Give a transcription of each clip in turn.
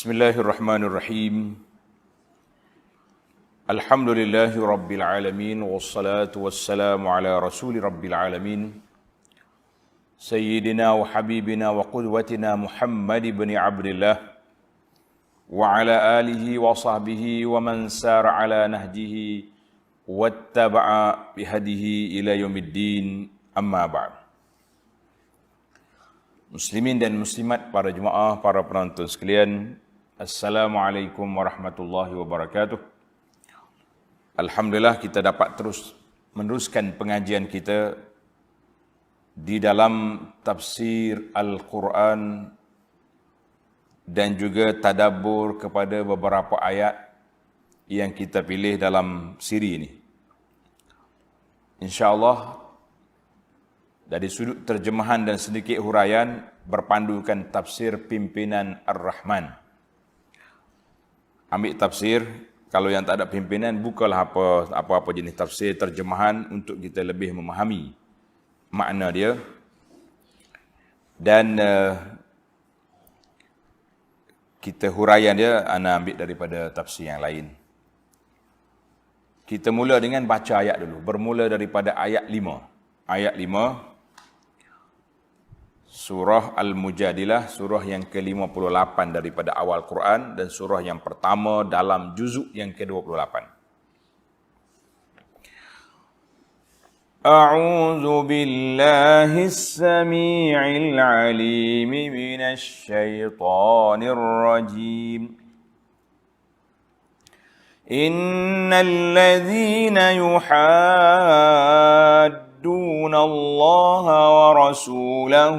Bismillahirrahmanirrahim. Alhamdulillahi rabbil alamin wassalatu wassalamu ala rasuli rabbil alamin sayyidina wa habibina wa qudwatina Muhammad ibn Abdullah wa ala alihi wa sahbihi wa man sara ala nahjihi wattaba'a bihadihi ila yaumiddin, amma ba'd. Muslimin dan muslimat, para jemaah, para penonton sekalian, Assalamualaikum warahmatullahi wabarakatuh. Alhamdulillah kita dapat terus meneruskan pengajian kita di dalam tafsir Al-Quran dan juga tadabbur kepada beberapa ayat yang kita pilih dalam siri ini. InsyaAllah dari sudut terjemahan dan sedikit huraian berpandukan tafsir pimpinan Ar-Rahman. Ambil tafsir, kalau yang tak ada pimpinan, bukalah apa-apa jenis tafsir terjemahan untuk kita lebih memahami makna dia. Dan kita huraian dia, ana ambil daripada tafsir yang lain. Kita mula dengan baca ayat dulu, bermula daripada ayat 5. Ayat 5, Surah Al-Mujadilah, surah yang ke-58 daripada awal Quran dan surah yang pertama dalam juzuk yang ke-28. A'udzu billahi as-sami'il 'alim minasy syaithanir rajim. Innal ladzina دون الله ورسوله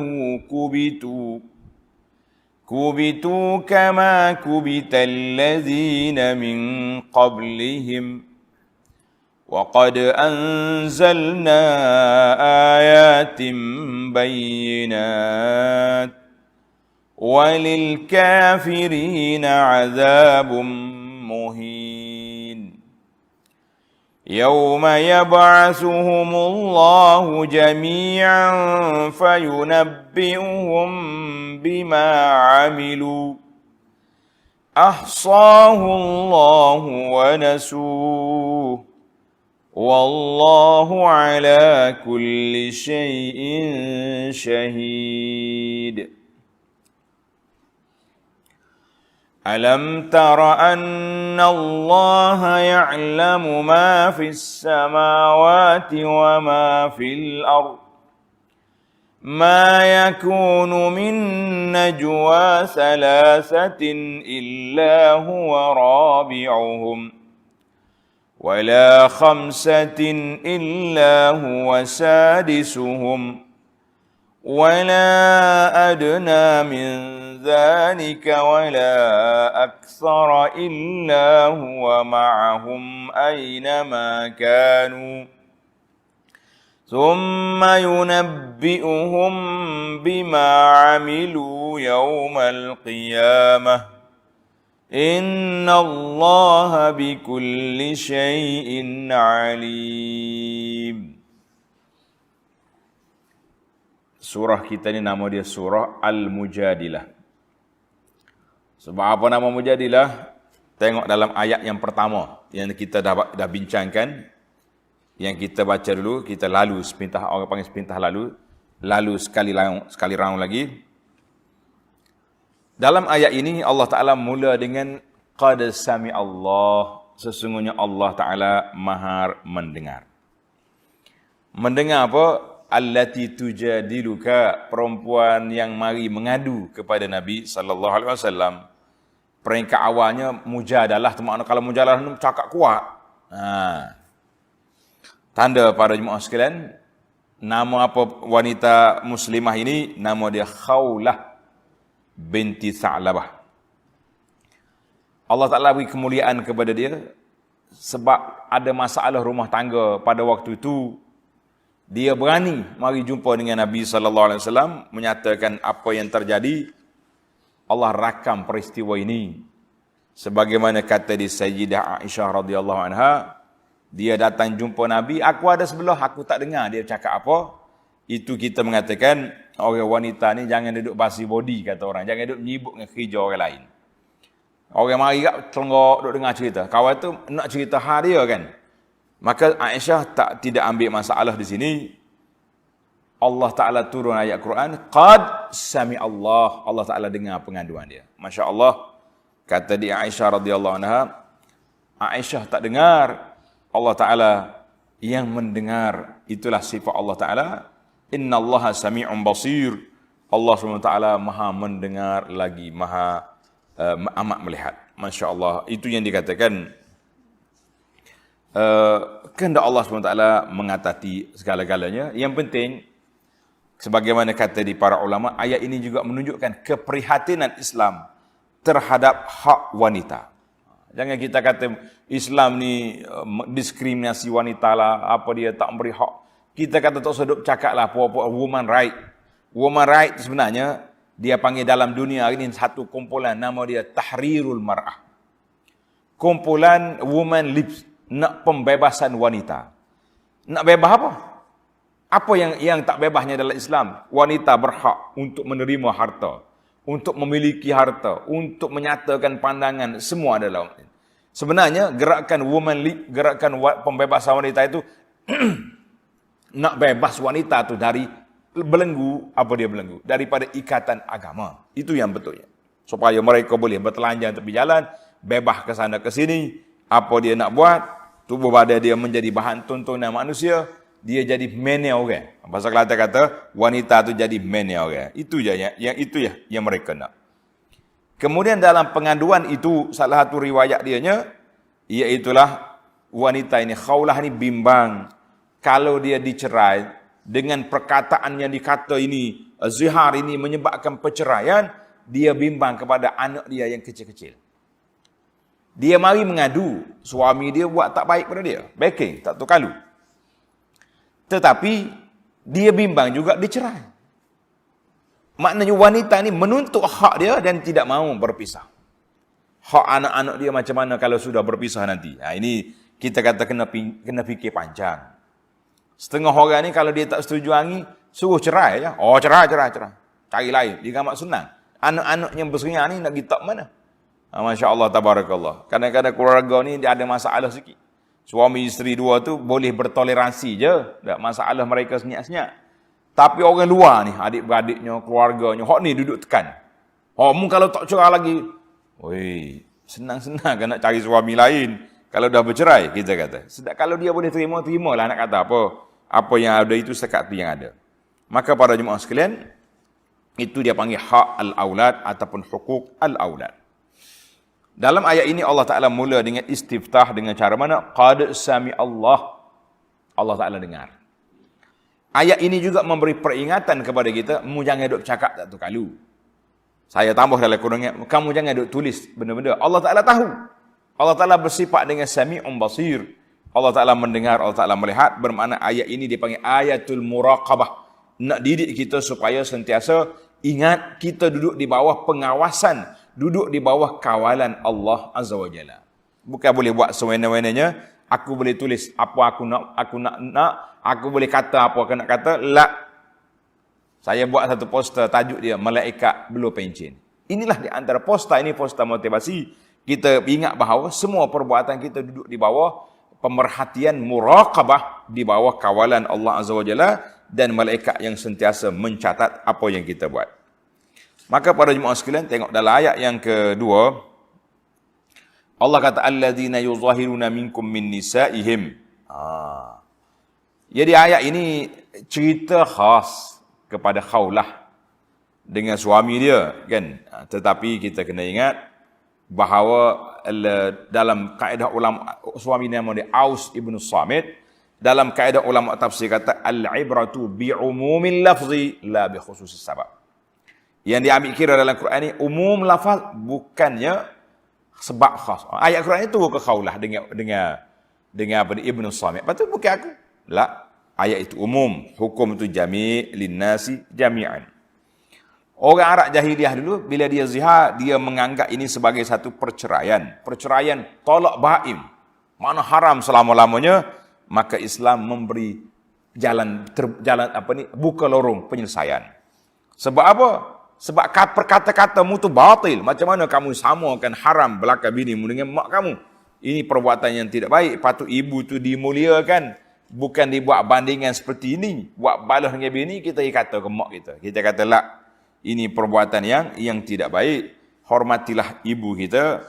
كبتوا كما كبت الذين من قبلهم وقد أنزلنا آيات بينات وللكافرين عذاب مهين يوم يبعثهم الله جميعا فينبئهم بما عملوا أحصاه الله ونسوه والله على كل شيء شهيد ألم تر أن الله يعلم ما في السماوات وما في الأرض ما يكون من نجوى ثلاثة إلا هو رابعهم ولا خمسة إلا هو سادسهم ولا أدنى من ذلك ولا أكثر إلا هو معهم أينما كانوا ثم ينبئهم بما عملوا يوم القيامة إن الله بكل شيء عليم. Surah kita ni nama dia Surah Al-Mujadilah. Sebab apa nama Mujadilah? Tengok dalam ayat yang pertama yang kita dah bincangkan, yang kita baca dulu, kita lalu sepintah, orang panggil sepintah lalu sekali round lagi. Dalam ayat ini Allah Ta'ala mula dengan Qad sami Allah, sesungguhnya Allah Ta'ala Maha mendengar. Mendengar apa? Allati tujadiluka, perempuan yang mari mengadu kepada Nabi sallallahu alaihi wasallam. Peringkat awalnya mujadalah, tu makna kalau mujadalah ni cakap kuat. Tanda para jemaah sekalian, nama apa wanita muslimah ini? Nama dia Khawlah binti Sa'labah. Allah Ta'ala beri kemuliaan kepada dia sebab ada masalah rumah tangga pada waktu itu. Dia berani mari jumpa dengan Nabi sallallahu alaihi wasallam, menyatakan apa yang terjadi. Allah rakam peristiwa ini. Sebagaimana kata di Sayyidah Aisyah radhiyallahu anha, dia datang jumpa Nabi, aku ada sebelah, aku tak dengar dia cakap apa. Itu kita mengatakan orang wanita ni jangan duduk basi body, kata orang. Jangan duduk menyibuk dengan kerja orang lain. Orang mari kat telenggok duk dengar cerita. Kawan tu nak cerita hal dia kan. Maka Aisyah tidak ambil masalah di sini. Allah Ta'ala turun ayat Quran. Qad sami Allah. Allah Ta'ala dengar pengaduan dia. Masya Allah. Kata dia Aisyah radhiyallahu anha. Aisyah tak dengar. Allah Ta'ala yang mendengar. Itulah sifat Allah Ta'ala. Inna Allah sami'un basir. Allah SWT maha mendengar lagi maha amat melihat. Masya Allah. Itu yang dikatakan kehendak Allah SWT mengatasi segala-galanya. Yang penting, sebagaimana kata di para ulama, ayat ini juga menunjukkan keprihatinan Islam terhadap hak wanita. Jangan kita kata Islam ni diskriminasi wanita lah, apa dia tak beri hak. Kita kata tak sedap cakap lah apa-apa woman right. Woman right sebenarnya dia panggil dalam dunia ini satu kumpulan, nama dia Tahrirul Mar'ah. Kumpulan woman lips, nak pembebasan wanita. Nak bebas apa? Apa yang tak bebasnya dalam Islam? Wanita berhak untuk menerima harta, untuk memiliki harta, untuk menyatakan pandangan, semua adalah. Sebenarnya gerakan woman lip, gerakan pembebasan wanita itu nak bebas wanita tu dari belenggu, apa dia belenggu? Daripada ikatan agama. Itu yang betulnya. Supaya mereka boleh bertelanjang tepi jalan, bebas ke sana ke sini, apa dia nak buat, tubuh badan dia menjadi bahan tontonan manusia, dia jadi mania orang. Bahasa Kelantan kata, wanita tu jadi mania orang. Itu je yang mereka nak. Kemudian dalam pengaduan itu, salah satu riwayat dianya, iaitulah wanita ini, Khawlah ni bimbang, kalau dia dicerai, dengan perkataan yang dikata ini, zihar ini menyebabkan perceraian, dia bimbang kepada anak dia yang kecil-kecil. Dia mari mengadu, suami dia buat tak baik pada dia, backing, tak tahu kalu. Tetapi, dia bimbang juga dicerai. Maknanya wanita ni menuntut hak dia dan tidak mahu berpisah. Hak anak-anak dia macam mana kalau sudah berpisah nanti. Ini kita kata kena fikir panjang. Setengah orang ni kalau dia tak setuju hangi, suruh cerai je. Oh cerai. Cari lain. Dia gamak senang. Anak-anak yang berseria ni nak pergi tak mana? Masya Allah, tabarakallah. Kadang-kadang keluarga ni dia ada masalah sikit. Suami isteri dua tu boleh bertoleransi je. Tak masalah mereka senyap-senyap. Tapi orang luar ni, adik-beradiknya, keluarganya, hak ni duduk tekan. Mu kalau tak cerai lagi, oi, senang-senang kan nak cari suami lain. Kalau dah bercerai, kita kata. Sedap kalau dia boleh terimalah nak kata apa. Apa yang ada itu sekat tu yang ada. Maka para jemaah sekalian, itu dia panggil hak al-aulad ataupun hukuk al-aulad. Dalam ayat ini Allah Ta'ala mula dengan istiftah dengan cara mana? Qad sami Allah. Allah Ta'ala dengar. Ayat ini juga memberi peringatan kepada kita, mu jangan duk cakap tak tu kalu. Saya tambah dalam kurangnya, kamu jangan duk tulis benda-benda. Allah Ta'ala tahu. Allah Ta'ala bersifat dengan sami'un basir. Allah Ta'ala mendengar, Allah Ta'ala melihat. Bermakna ayat ini dipanggil ayatul muraqabah. Nak didik kita supaya sentiasa ingat kita duduk di bawah pengawasan, duduk di bawah kawalan Allah Azza wa Jalla. Bukan boleh buat sewena-wenanya, aku boleh tulis apa aku nak, aku boleh kata apa aku nak kata. La. Saya buat satu poster, tajuk dia, Malaikat Beluh Pencin. Inilah di antara poster ini, poster motivasi. Kita ingat bahawa semua perbuatan kita duduk di bawah pemerhatian muraqabah, di bawah kawalan Allah Azza wa Jalla dan malaikat yang sentiasa mencatat apa yang kita buat. Maka para jemaah sekalian, tengok dalam ayat yang kedua, Allah kata alladzina yuzahiruna minkum min nisaihim. Jadi ayat ini cerita khas kepada Khawlah dengan suami dia, kan? Tetapi kita kena ingat bahawa dalam kaedah ulama, suami nama dia Aus ibn Samit, dalam kaedah ulama tafsir kata al-ibratu bi'umumil lafzi la bi khususis sabab. Yang diambil kira dalam Quran ni umum lafaz, bukannya sebab khas. Ayat Quran itu ke Khawlah dengan apa Ibn Samit. Patut bukan aku. La, ayat itu umum, hukum itu jami' linnasi jami'an. Orang Arab jahiliah dulu, bila dia zihar, dia menganggap ini sebagai satu perceraian. Perceraian tolak baim. Mana haram selama-lamanya, maka Islam memberi jalan buka lorong penyelesaian. Sebab apa? Sebab perkata-katamu tu batil. Macam mana kamu samakan haram belaka binimu dengan mak kamu? Ini perbuatan yang tidak baik. Patut ibu tu dimuliakan. Bukan dibuat bandingan seperti ini. Buat balas dengan bini, kita kata ke mak kita. Kita kata, lah, ini perbuatan yang tidak baik. Hormatilah ibu kita.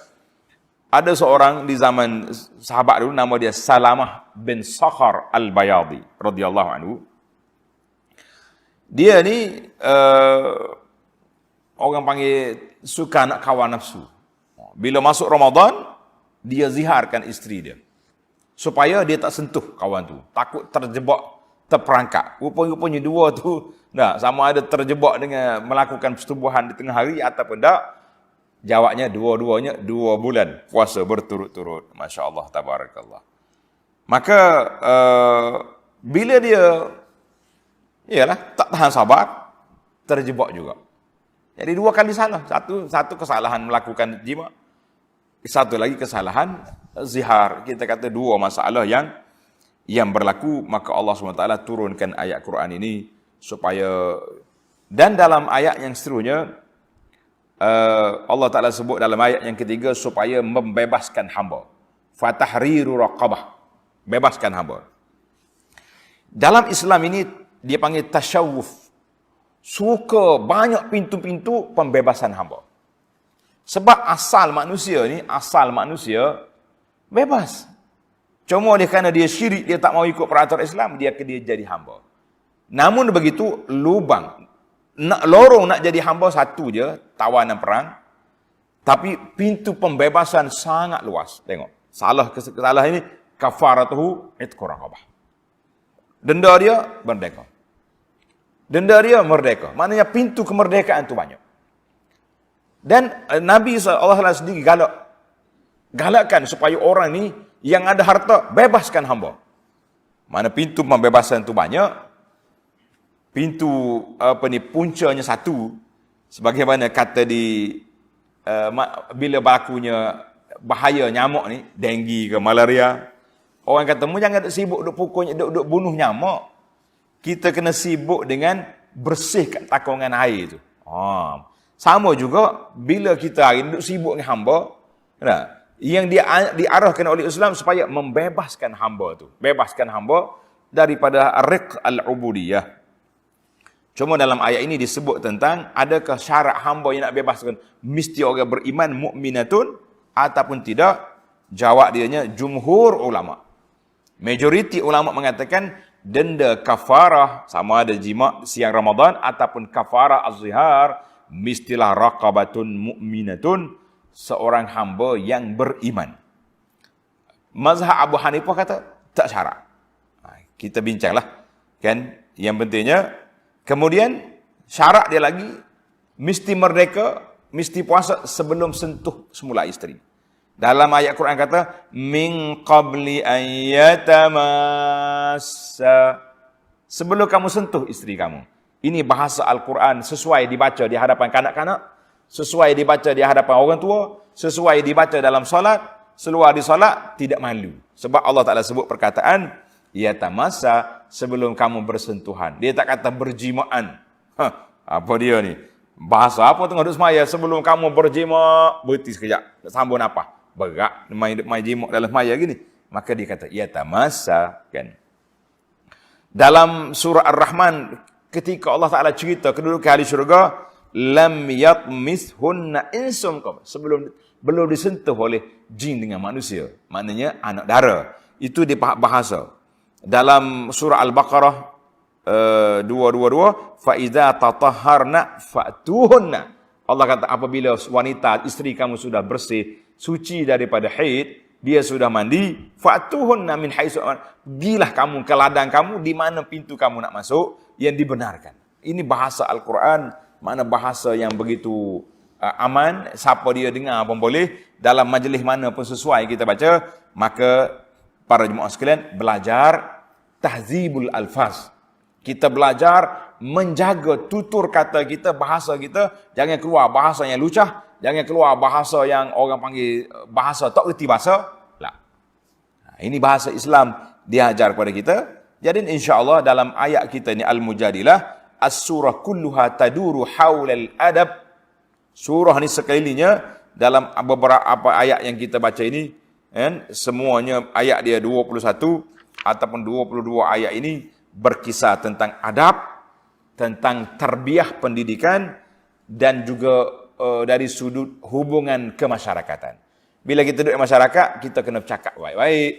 Ada seorang di zaman sahabat dulu, nama dia Salamah bin Sakhar al-Bayadi radhiyallahu anhu. Dia ni orang panggil suka nak kawan nafsu. Bila masuk Ramadan, dia ziharkan isteri dia. Supaya dia tak sentuh kawan tu. Takut terjebak, terperangkap. Rupanya dua tu, sama ada terjebak dengan melakukan persetubuhan di tengah hari ataupun tak. Jawabnya dua-duanya 2 bulan puasa berturut-turut. Masya Allah, tabarakallah. Maka bila dia tak tahan sabar, terjebak juga. Jadi 2 kali salah. Satu kesalahan melakukan jima, satu lagi kesalahan zihar. Kita kata 2 masalah yang berlaku. Maka Allah SWT turunkan ayat Quran ini supaya, dan dalam ayat yang seterusnya Allah Ta'ala sebut dalam ayat yang ketiga supaya membebaskan hamba. Fatahriru raqabah. Bebaskan hamba. Dalam Islam ini dia panggil tasyawuf. Suka banyak pintu-pintu pembebasan hamba. Sebab asal manusia bebas. Cuma kerana dia syirik, dia tak mau ikut peraturan Islam, dia jadi hamba. Namun begitu, lubang. Lorong nak jadi hamba satu je, tawanan perang. Tapi pintu pembebasan sangat luas. Tengok. Salah ini, kafaratuhu itqu raqabah. Denda dia, merdeka. Denda dia, merdeka. Maknanya pintu kemerdekaan tu banyak. Dan Nabi SAW sendiri galakkan supaya orang ni yang ada harta, bebaskan hamba. Mana pintu pembebasan tu banyak. Pintu puncanya satu, sebagaimana kata bila berlakunya bahaya nyamuk ni, denggi ke malaria, orang kata mu jangan sibuk duk pukul, duk bunuh nyamuk. Kita kena sibuk dengan bersihkan takungan air tu. Sama juga bila kita hari ni duk sibuk dengan hamba, yang diarahkan oleh Islam supaya membebaskan hamba tu, bebaskan hamba daripada riq al-ubudiyah. Cuma dalam ayat ini disebut tentang adakah syarat hamba yang nak bebaskan mesti orang beriman mukminatun ataupun tidak? Jawab dianya jumhur ulama. Majoriti ulama mengatakan denda kafarah sama ada jima siang Ramadan ataupun kafarah az-zihar mestilah raqabatun mukminatun, seorang hamba yang beriman. Mazhab Abu Hanifah kata tak syarat. Kita bincanglah kan, yang pentingnya. Kemudian syarat dia lagi mesti merdeka, mesti puasa sebelum sentuh semula isteri. Dalam ayat Quran kata min qabli ayyatamassa, sebelum kamu sentuh isteri kamu. Ini bahasa Al-Quran sesuai dibaca di hadapan kanak-kanak, sesuai dibaca di hadapan orang tua, sesuai dibaca dalam solat, seluar di solat tidak malu. Sebab Allah Ta'ala sebut perkataan yatamassa, sebelum kamu bersentuhan. Dia tak kata berjimaan. Apa dia ni? Bahasa apa tengah duduk semaya? Sebelum kamu berjima, berhenti sekejap. Sambung apa? Berat. Main jimak dalam semaya gini. Maka dia kata yatamassa, kan? Dalam surah Ar-Rahman, ketika Allah Ta'ala cerita kedudukan ahli syurga, lam yatmithunna insum qabl, belum disentuh oleh jin dengan manusia. Maknanya anak dara. Itu di bahasa. Dalam surah Al-Baqarah 222, fa idza tatahharna fa'tuhunna. Allah kata apabila wanita isteri kamu sudah bersih, suci daripada haid, dia sudah mandi, fa'tuhunna min haitsu, gilah kamu ke ladang kamu di mana pintu kamu nak masuk yang dibenarkan. Ini bahasa Al-Quran, mana bahasa yang begitu aman, siapa dia dengar pun boleh, dalam majlis mana pun sesuai kita baca. Maka para jemaah sekalian, belajar tahzibul alfaz. Kita belajar menjaga tutur kata kita, bahasa kita. Jangan keluar bahasa yang lucah. Jangan keluar bahasa yang orang panggil bahasa tak erti bahasa. Ini bahasa Islam diajar kepada kita. Jadi insya-Allah dalam ayat kita ni Al-Mujadilah, as-surah kulluha taduru haulal adab. Surah ni sekelilingnya dalam beberapa ayat yang kita baca ini, kan, semuanya ayat dia 21 ataupun 22 ayat ini berkisah tentang adab, tentang tarbiyah pendidikan dan juga dari sudut hubungan kemasyarakatan. Bila kita duduk di masyarakat, kita kena bercakap baik-baik.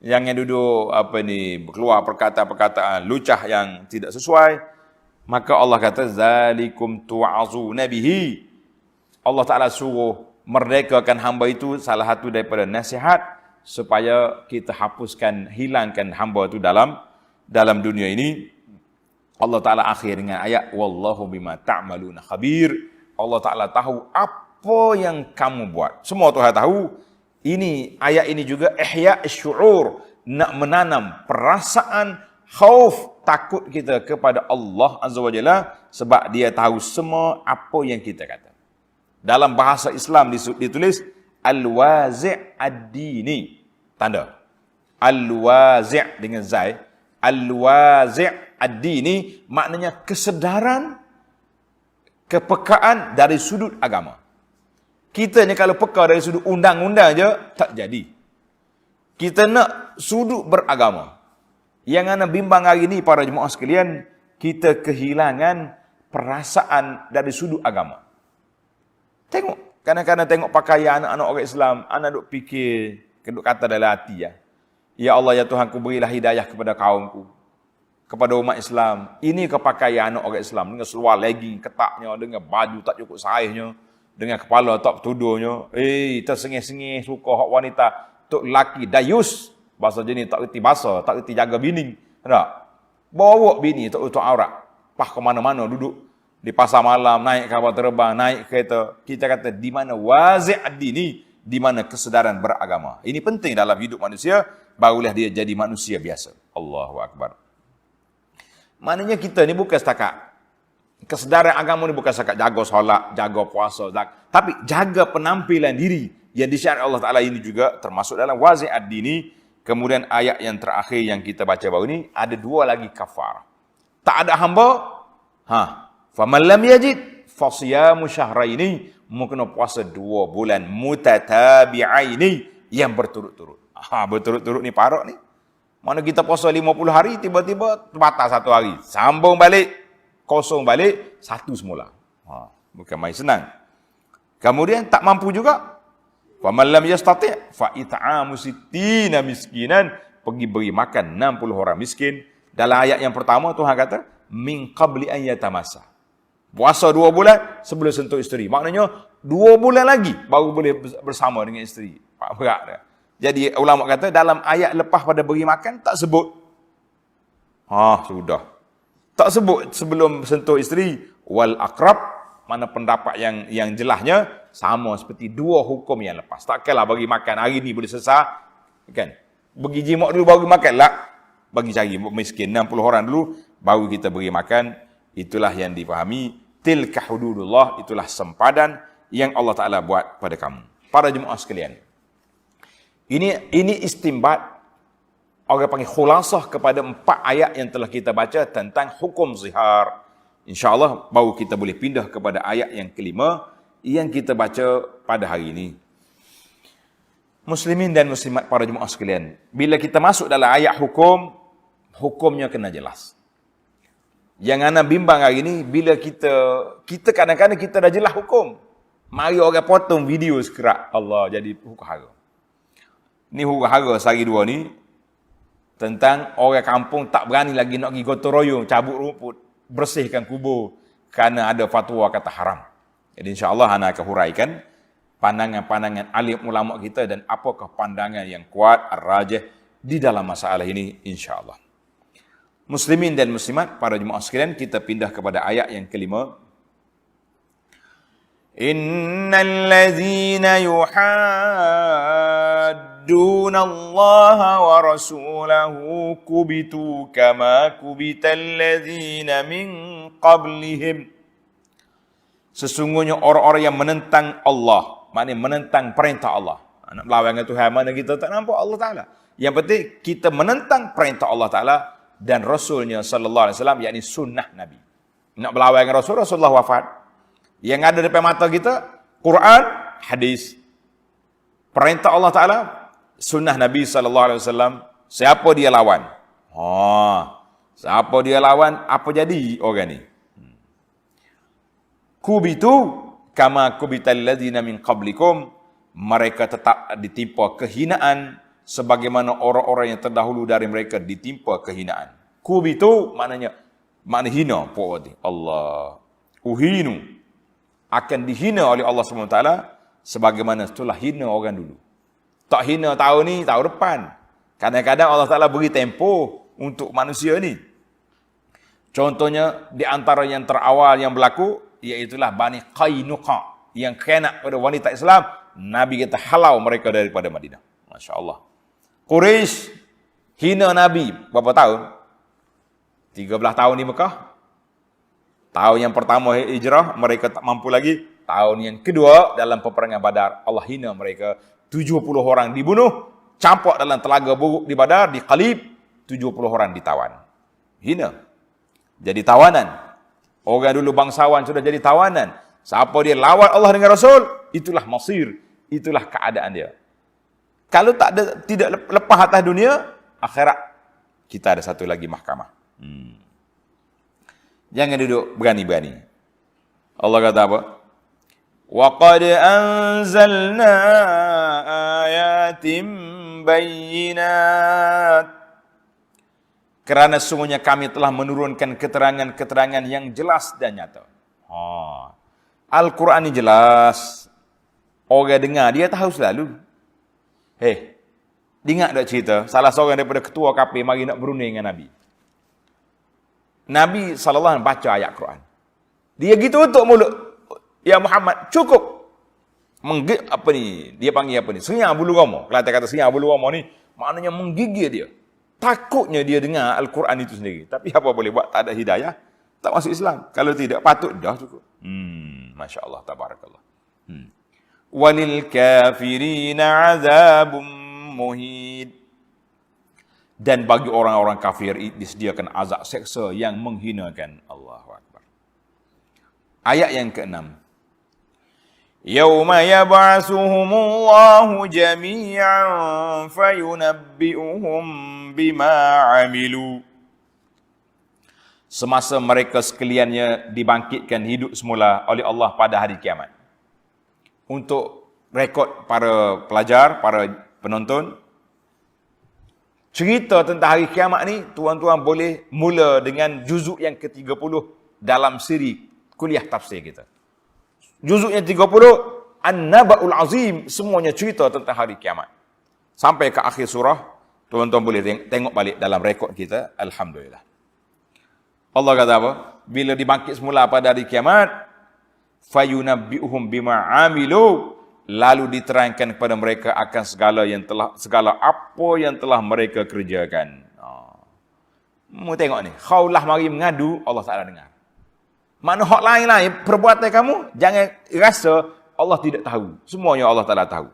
Jangan duduk keluar perkataan-perkataan lucah yang tidak sesuai. Maka Allah kata zalikum tu'azuna bihi. Allah Taala suruh merdekakan hamba itu, salah satu daripada nasihat supaya kita hapuskan, hilangkan hamba itu dalam dunia ini. Allah Taala akhir dengan ayat wallahu bima ta'maluna khabir. Allah Taala tahu apa yang kamu buat. Semua Tuhan tahu. Ini ayat ini juga ihya syu'ur, nak menanam perasaan khauf, takut kita kepada Allah Azza wa Jalla, sebab dia tahu semua apa yang kita kata. Dalam bahasa Islam ditulis al-wazi' ad-dini. Tanda. Al-wazi' dengan zai. Al-wazi' ad-dini maknanya kesedaran, kepekaan dari sudut agama. Kita ni kalau peka dari sudut undang-undang je, tak jadi. Kita nak sudut beragama. Yang ana bimbang hari ni para jemaah sekalian, kita kehilangan perasaan dari sudut agama. Tengok, kadang-kadang tengok pakaian anak-anak orang Islam, anak duk fikir, duk kata dalam hati ya. Ya Allah, ya Tuhanku, berilah hidayah kepada kaumku, kepada umat Islam. Ini kepakaian anak orang Islam dengan seluar legging ketatnya, dengan baju tak cukup saiznya, dengan kepala tak bertudurnya. Tersengih-sengih suka hak wanita, tok laki dayus, bahasa jenis tak reti bahasa, tak reti jaga bini. Tak? Bawa bini tak utuh aurat. Pah ke mana-mana duduk di pasar malam, naik kapal terbang, naik kereta. Kita kata di mana wazi' ad-dini, di mana kesedaran beragama. Ini penting dalam hidup manusia, barulah dia jadi manusia biasa. Allahu Akbar. Maknanya kita ni bukan setakat kesedaran agama ni bukan setakat jaga solat, jaga puasa, tapi jaga penampilan diri yang disyariatkan Allah Taala ini juga termasuk dalam wazi' ad-dini. Kemudian ayat yang terakhir yang kita baca baru ni ada dua lagi kafar. Tak ada hamba, faman lam yajid fasiyamu syahraini, mungkin puasa 2 bulan mutatabi'aini yang berturut-turut. Berturut-turut ni parok ni. Mana kita puasa 50 hari, tiba-tiba terbatas 1 hari. Sambung balik, kosong balik, 1 semula. Bukan main senang. Kemudian tak mampu juga. Faman lam yastati' fa it'amu sittina miskinan, pergi beri makan 60 orang miskin. Dalam ayat yang pertama Tuhan kata min qabli an yatamassa. Puasa 2 bulan sebelum sentuh isteri. Maknanya 2 bulan lagi baru boleh bersama dengan isteri. Berat dah. Jadi ulama kata dalam ayat lepas pada beri makan tak sebut. Sudah. Tak sebut sebelum sentuh isteri. Wal aqrab, mana pendapat yang jelasnya sama seperti 2 hukum yang lepas. Takkanlah bagi makan hari ni boleh selesai, kan? Bagi jimat dulu baru makan lah. Bagi cari miskin 60 orang dulu baru kita beri makan. Itulah yang dipahami. Tilka hududullah, itulah sempadan yang Allah Taala buat pada kamu. Para jemaah sekalian. Ini istimbat, orang panggil khulasah kepada 4 ayat yang telah kita baca tentang hukum zihar. InsyaAllah baru kita boleh pindah kepada ayat yang kelima yang kita baca pada hari ini. Muslimin dan muslimat para jemaah sekalian, bila kita masuk dalam ayat hukum, hukumnya kena jelas. Yang ana bimbang hari ini, bila kita kadang-kadang kita dah jelas hukum, mari orang potong video sekerak, Allah jadi huru-hara. Ni huru-hara sehari 2 ni tentang orang kampung tak berani lagi nak pergi gotong royong, cabut rumput, bersihkan kubur kerana ada fatwa kata haram. Jadi insya-Allah ana akan huraikan pandangan-pandangan alim ulama kita dan apakah pandangan yang kuat ar-rajih di dalam masalah ini insya-Allah. Muslimin dan muslimat, para jemaah sekalian, kita pindah kepada ayat yang kelima. Innal ladzina yuhadduna Allah wa rasulahu kubitu kama kubital ladzina min qablihim. Sesungguhnya orang-orang yang menentang Allah, maknanya menentang perintah Allah. Nak melawan dengan Tuhan, mana kita tak nampak Allah Taala. Yang penting kita menentang perintah Allah Taala dan Rasulnya sallallahu alaihi wasallam, yakni sunnah Nabi. Nak berlawan dengan Rasul, Rasulullah wafat. Yang ada depan mata kita, Quran, hadis. Perintah Allah Ta'ala, sunnah Nabi SAW. Siapa dia lawan? Siapa dia lawan, apa jadi orang ni? Kubitu, kama kubital ladhina min qablikum. Mereka tetap ditimpa kehinaan, sebagaimana orang-orang yang terdahulu dari mereka ditimpa kehinaan. Kubitu, makna hina. Allah. Uhinu. Akan dihina oleh Allah SWT, sebagaimana itulah hina orang dulu. Tak hina tahun ni, tahun depan. Kadang-kadang Allah Ta'ala beri tempoh untuk manusia ni. Contohnya, di antara yang terawal yang berlaku, iaitulah Bani Qainuqa, yang khianat pada wanita Islam. Nabi kata halau mereka daripada Madinah. Masya Allah. Quraisy hina Nabi berapa tahun? 13 tahun di Mekah. Tahun yang pertama hijrah, mereka tak mampu lagi. Tahun yang kedua, dalam peperangan Badar, Allah hina mereka. 70 orang dibunuh, campak dalam telaga buruk di Badar, di Qalib, 70 orang ditawan. Hina. Jadi tawanan. Orang dulu bangsawan sudah jadi tawanan. Siapa dia lawan Allah dengan Rasul, itulah masir, itulah keadaan dia. Kalau tidak lepas atas dunia, akhirat, kita ada satu lagi mahkamah. Jangan duduk berani-berani. Allah kata apa? Wa qad anzalna ayatin bayyinat. Kerana sungguhnya kami telah menurunkan keterangan-keterangan yang jelas dan nyata. Al-Quran ini jelas. Orang dengar, dia tahu selalu. Dengar tak cerita, salah seorang daripada ketua KP mari nak berunding dengan Nabi. Nabi SAW baca ayat Quran. Dia gitu untuk mulut. Ya Muhammad, cukup. Dia panggil apa ni? Senyap bulu roma. Kelantan kata senyap bulu roma ni, maknanya menggigil dia. Takutnya dia dengar Al-Quran itu sendiri. Tapi apa boleh buat? Tak ada hidayah, tak masuk Islam. Kalau tidak, patut dah cukup. Masya Allah, tabarakallah. Walil kafirina azabum muhid. Dan bagi orang-orang kafir disediakan azab seksa yang menghinakan. Allahu Akbar. Ayat yang ke-6. Yauma yab'atsuhumullahu jami'an fayunabbi'uhum bima 'amilu. Semasa mereka sekaliannya dibangkitkan hidup semula oleh Allah pada hari kiamat. Untuk rekod para pelajar, para penonton, cerita tentang hari kiamat ni, tuan-tuan boleh mula dengan juzuk yang ke-30 dalam siri kuliah tafsir kita. Juzuk yang 30, An-Naba'ul Azim, semuanya cerita tentang hari kiamat. Sampai ke akhir surah, tuan-tuan boleh tengok balik dalam rekod kita, Alhamdulillah. Allah kata apa? Bila dibangkit semula pada hari kiamat, fayunabbi'uhum bima 'amilu, lalu diterangkan kepada mereka akan segala apa yang telah mereka kerjakan. Mu tengok ni, khaulah mari mengadu, Allah Taala dengar. Mana hak lain-lain perbuatan kamu, jangan rasa Allah tidak tahu. Semuanya Allah Taala tahu.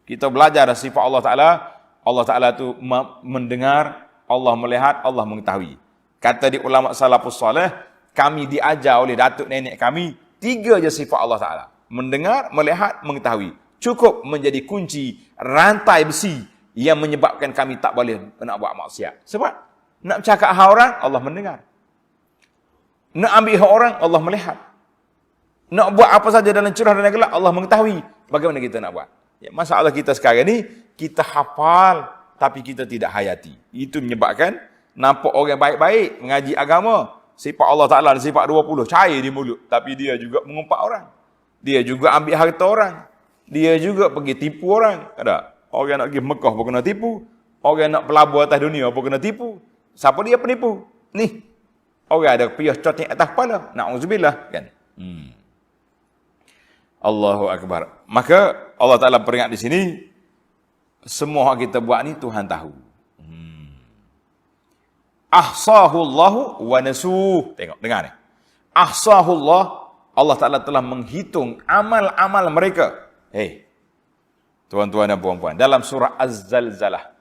Kita belajar sifat Allah Taala. Allah Taala tu mendengar, Allah melihat, Allah mengetahui. Kata di ulama salafus salih, kami diajar oleh datuk nenek kami 3 je sifat Allah Taala. Mendengar, melihat, mengetahui. Cukup menjadi kunci rantai besi yang menyebabkan kami tak boleh nak buat maksiat. Sebab nak bercakap hal orang, Allah mendengar. Nak ambil hak orang, Allah melihat. Nak buat apa saja dalam cerah dan gelap, Allah mengetahui. Bagaimana kita nak buat? Ya, masalah kita sekarang ni, kita hafal, tapi kita tidak hayati. Itu menyebabkan nampak orang baik-baik, mengaji agama, sifat Allah Ta'ala dan sifat 20, cair di mulut. Tapi dia juga mengumpat orang. Dia juga ambil harta orang. Dia juga pergi tipu orang. Ada? Orang nak pergi Mekah pun kena tipu. Orang nak pelabur atas dunia pun kena tipu. Siapa dia penipu? Ni. Orang ada piah cotek atas kepala. Na'udzubillah. Kan? Allahu Akbar. Maka Allah Ta'ala peringat di sini, semua yang kita buat ni Tuhan tahu. Ahsahullahu wa nasuh. Tengok, dengar ni. Ahsahullah, Allah Ta'ala telah menghitung amal-amal mereka. Tuan-tuan dan puan-puan, dalam surah Az-Zalzalah,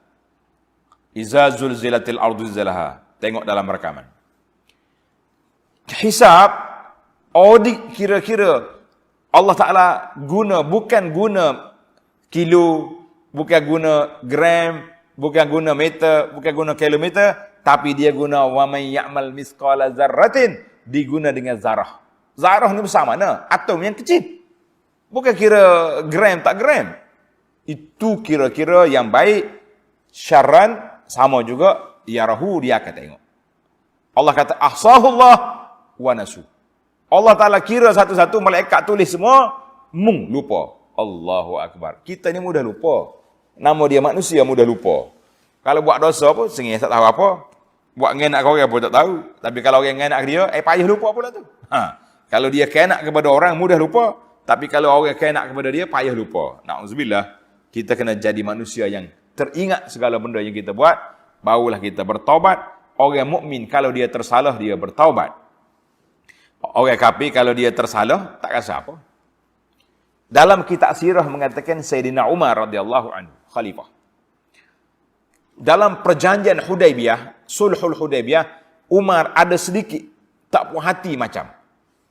Iza zulzilatil ardu zilzalaha. Tengok dalam rekaman. hisab, audit kira-kira Allah Ta'ala bukan guna kilo, bukan guna gram, bukan guna meter, bukan guna kilometer, tapi dia guna wa may ya'mal misqala zarratin, diguna dengan zarah. Zarah ni besar mana? Atom yang kecil. Bukan kira gram tak gram. Itu kira-kira yang baik, syarran sama juga, yarahu dia akan tengok. Allah kata ahsahullah wa nasu. Allah Ta'ala kira satu-satu, malaikat tulis semua, lupa. Allahu Akbar. Kita ni mudah lupa. Nama dia manusia mudah lupa. Kalau buat dosa pun, sengih tak tahu apa. Buat ngenak ke orang pun tak tahu. Tapi kalau orang ngenak dia, payah lupa pula tu. Kalau dia kenak kepada orang, mudah lupa. Tapi kalau orang kenak kepada dia, payah lupa. Na'udzubillah. Kita kena jadi manusia yang teringat segala benda yang kita buat. Barulah kita bertaubat. Orang mukmin kalau dia tersalah, dia bertaubat. Orang kafir kalau dia tersalah, tak rasa apa. Dalam kitab sirah mengatakan Sayyidina Umar radhiyallahu anhu, khalifah. Dalam perjanjian Hudaibiyah, Sulhul Hudaibiyah, Umar ada sedikit tak puas hati macam.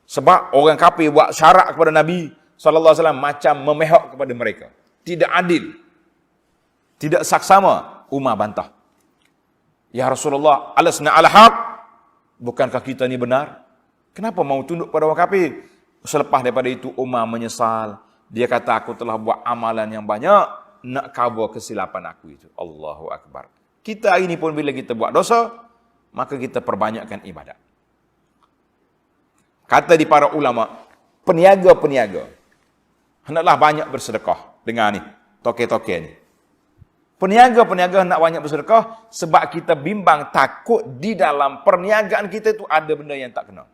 Sebab orang kafir buat syarat kepada Nabi SAW macam memihak kepada mereka. Tidak adil. Tidak saksama. Umar bantah. Ya Rasulullah, alasna ala haq? Bukankah kita ni benar? Kenapa mau tunduk pada orang kafir? Selepas daripada itu Umar menyesal. Dia kata aku telah buat amalan yang banyak nak cover kesilapan aku itu. Allahu Akbar. Kita hari ini pun bila kita buat dosa, maka kita perbanyakkan ibadat. Kata di para ulama, peniaga-peniaga hendaklah banyak bersedekah. Dengar ni, toke-toke ni. Peniaga-peniaga hendak banyak bersedekah sebab kita bimbang takut di dalam perniagaan kita itu ada benda yang tak kena.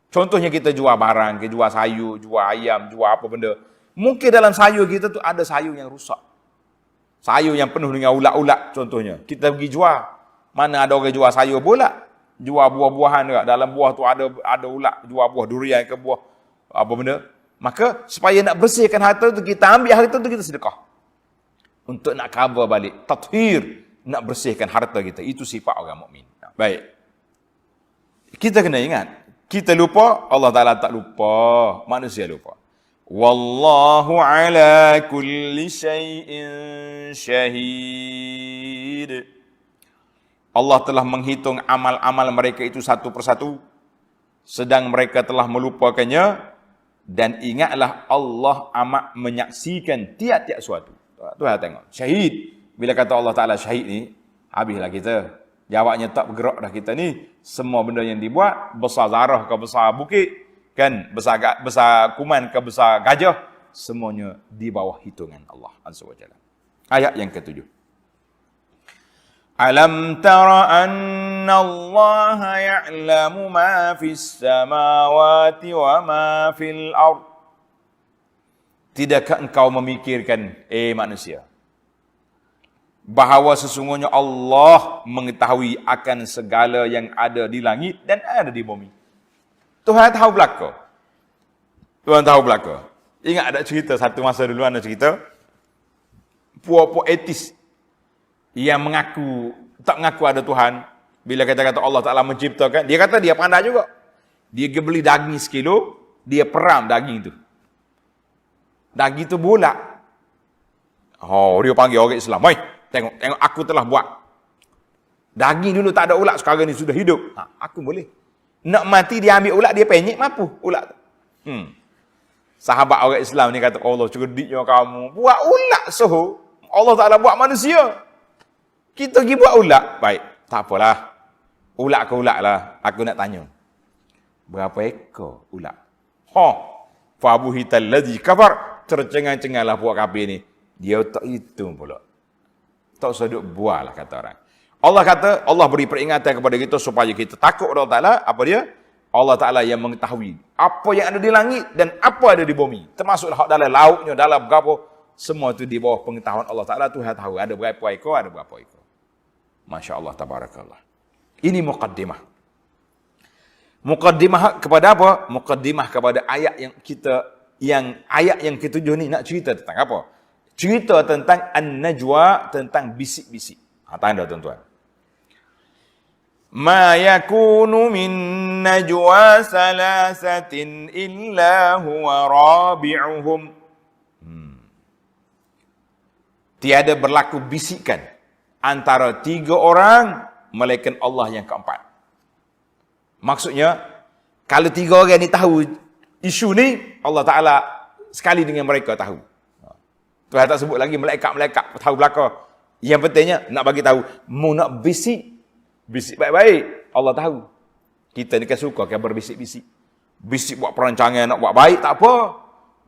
Contohnya kita jual barang, kita jual sayur, jual ayam, jual apa benda. Mungkin dalam sayur kita tu ada sayur yang rusak. Sayur yang penuh dengan ulat-ulat contohnya. Kita pergi jual. Mana ada orang jual sayur pula? Jual buah-buahan juga. Dalam buah tu ada ulat. Jual buah durian ke buah apa benda. Maka supaya nak bersihkan harta tu, kita ambil harta tu kita sedekah. Untuk nak cover balik. Tathir. Nak bersihkan harta kita. Itu sifat orang mukmin. Baik. Kita kena ingat. Kita lupa, Allah Ta'ala tak lupa. Manusia lupa. Wallahu ala kulli syai'in syahid. Allah telah menghitung amal-amal mereka itu satu persatu. Sedang mereka telah melupakannya. Dan ingatlah Allah amat menyaksikan tiap-tiap suatu. Tuhan tengok. Syahid. Bila kata Allah Ta'ala syahid ni, habislah kita. Jawabnya tak bergerak dah kita ni. Semua benda yang dibuat, besar zarah ke besar bukit, kan, besar kuman ke besar gajah, semuanya di bawah hitungan Allah Azza wa Jalla. Ayat yang ke-7. Alam tara anna Allah ya'lamu ma fis samawati wa ma fil ard. Tidakkah engkau memikirkan, manusia, bahawa sesungguhnya Allah mengetahui akan segala yang ada di langit dan ada di bumi. Tuhan tahu belaka. Tuhan tahu belaka. Ingat ada cerita satu masa dulu, ada cerita puak-puak etis yang tak mengaku ada Tuhan. Bila kata-kata Allah Ta'ala menciptakan, dia kata dia pandai juga. Dia beli daging 1 kilo, dia peram daging tu. Daging tu bulat. Dia panggil orang Islam. Tengok aku telah buat. Daging dulu tak ada ulat, sekarang ni sudah hidup. Aku boleh. Nak mati dia ambil ulat, dia penyek mampu ulat tu. Sahabat orang Islam ni kata, Allah cerdiknya kamu. Buat ulat soho. Allah Ta'ala buat manusia. Kita pergi buat ulat. Baik, tak apalah. Ulat ke ulat lah. Aku nak tanya. Berapa ekor ulat? Fabuhital ladzi kafar. Tercengang-cenganglah puak kafir ni. Dia tak hitung pula. Tak usah duk buah lah kata orang. Allah kata, Allah beri peringatan kepada kita supaya kita takut Allah Ta'ala. Apa dia? Allah Ta'ala yang mengetahui apa yang ada di langit dan apa ada di bumi. Termasuklah dalam lautnya, dalam berapa. Semua itu di bawah pengetahuan Allah Ta'ala. Tuhan tahu ada berapa ekor, ada berapa ekor. Masya Allah, tabarakallah. Ini muqaddimah. Muqaddimah kepada apa? Muqaddimah kepada ayat ayat yang ke-7 ni nak cerita tentang apa? Cerita tentang an-najwa, tentang bisik-bisik. Tanda tuan-tuan. Ma yakunu min najwa salasatin illa huwa rabi'uhum. Tiada berlaku bisikan antara 3 orang melainkan Allah yang keempat. Maksudnya, kalau 3 orang ni tahu isu ni, Allah Ta'ala sekali dengan mereka tahu. Tuhan tak sebut lagi malaikat-malaikat tahu belaka. Yang pentingnya nak bagi tahu, mu nak bisik baik-baik, Allah tahu. Kita ni kan suka kan berbisik-bisik. Bisik buat perancangan nak buat baik tak apa.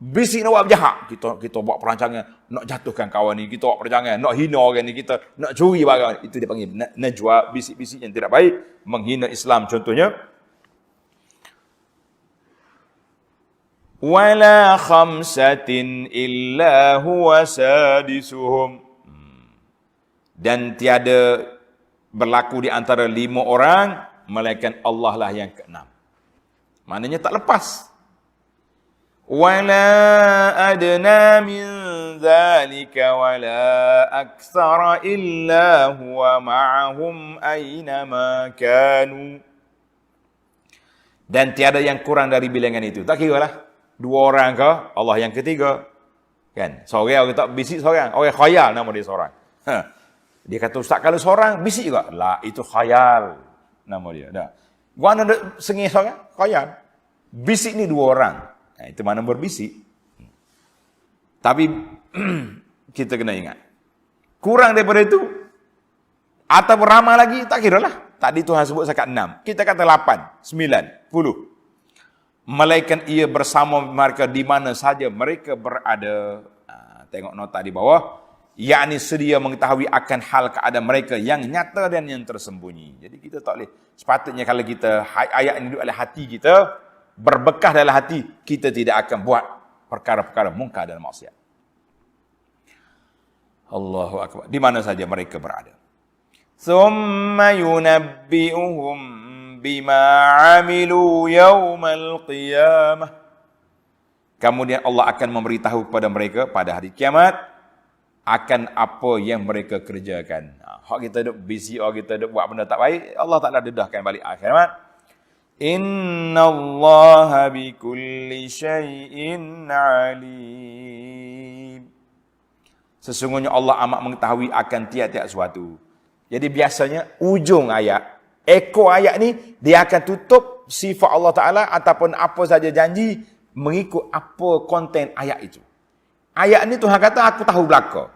Bisik nak buat jahat, kita buat perancangan nak jatuhkan kawan ni, kita buat perancangan nak hina orang ni, kita nak curi barang. Itu dia panggil najwa, bisik-bisik yang tidak baik, menghina Islam contohnya. Wala khamsatin illa huwa sadisuhum. Dan tiada berlaku di antara 5 orang, melainkan Allah lah yang ke-6. Maknanya tak lepas. Wala adna min zalika wala aktsara illa huwa ma'ahum aina ma kanu. Dan tiada yang kurang dari bilangan itu. Tak kira lah 2 orang ke, Allah yang ketiga. Kan? Seorang orang tak bisik seorang. Orang khayal nama dia seorang. Dia kata, Ustaz kalau seorang bisik juga. Lah, itu khayal nama dia. Dah. Gua nak sengih seorang? Khayal. Bisik ni 2 orang. Nah, itu mana berbisik. Tapi kita kena ingat. Kurang daripada itu, atau ramai lagi, tak kira lah. Tadi Tuhan sebut sekat 6. Kita kata 8, 9, 10. Melainkan ia bersama mereka di mana saja mereka berada. Tengok nota di bawah. Yakni sedia mengetahui akan hal keadaan mereka yang nyata dan yang tersembunyi. Jadi kita tak boleh. Sepatutnya kalau kita ayat ini duduk dalam hati kita, berbekas dalam hati, kita tidak akan buat perkara-perkara mungkar dan maksiat. Allahu akbar. Di mana saja mereka berada. Thumma yunabbi'uhum bima 'amilu yaumal qiyamah. Kemudian Allah akan memberitahu kepada mereka pada hari kiamat akan apa yang mereka kerjakan. Hak kita duk busy, hak kita duk buat benda tak baik, Allah Ta'ala dedahkan balik akhirat. Innallaha bikulli syai'in alim. Sesungguhnya Allah amat mengetahui akan tiap-tiap sesuatu. Jadi biasanya ujung ayat, ekor ayat ni, dia akan tutup sifat Allah Ta'ala ataupun apa saja janji mengikut apa konten ayat itu. Ayat ni Tuhan kata, aku tahu belaka.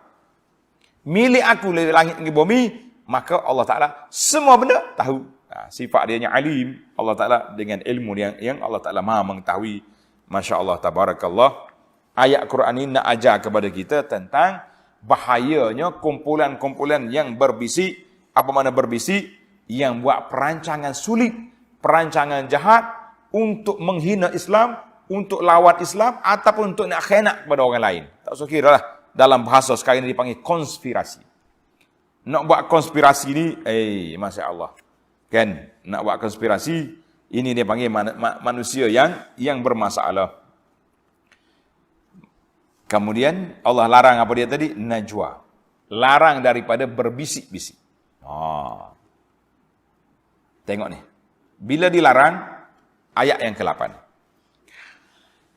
Milik aku dari langit dan bumi, maka Allah Ta'ala semua benda tahu. Sifat dia yang alim, Allah Ta'ala dengan ilmu yang Allah Ta'ala maha mengetahui. Masya Allah, tabarakallah. Ayat Quran ini nak ajar kepada kita tentang bahayanya kumpulan-kumpulan yang berbisik. Apa makna berbisik? Yang buat perancangan sulit, perancangan jahat untuk menghina Islam, untuk lawan Islam, ataupun untuk nak khianat kepada orang lain. Tak usah kira lah. Dalam bahasa sekarang ini dipanggil konspirasi. Nak buat konspirasi ni, Masya Allah. Kan? Nak buat konspirasi, ini dia panggil manusia yang bermasalah. Kemudian Allah larang apa dia tadi? Najwa. Larang daripada berbisik-bisik. Tengok ni. Bila dilarang, ayat yang ke-8.